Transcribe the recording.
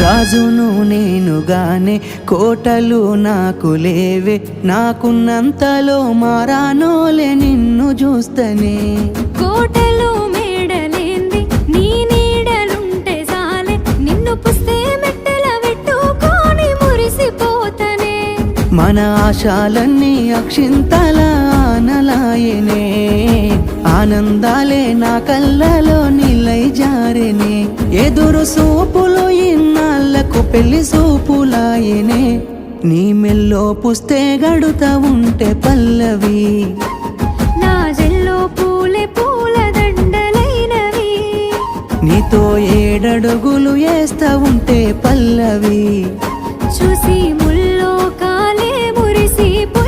రాజును నేనుగానే కోటలు నాకు లేవే, నాకున్నంతలో మారానోలే నిన్ను చూస్తనే. కోటలు మేడలేంది నీ నీడలుంటే సాలే, నిన్ను పుస్తే మెట్టెల పెట్టుకొని మురిసిపోతనే. మన ఆశాలన్నీ అక్షింతల ఆనలాయనే, ఆనందాలే నా కళ్ళలో నిలై జారెనే. ఎదురు సూపులు ఇన్నాళ్లకు పెళ్లి సూపులాయనే, నీ మెల్లో పుస్తే గడుతా ఉంటే పల్లవి, నా జల్లో పూలే పూల దండలైనవి. నీతో ఏడడుగులు వేస్తా ఉంటే పల్లవి, చూసి ముల్లో కాలే మురిసిపో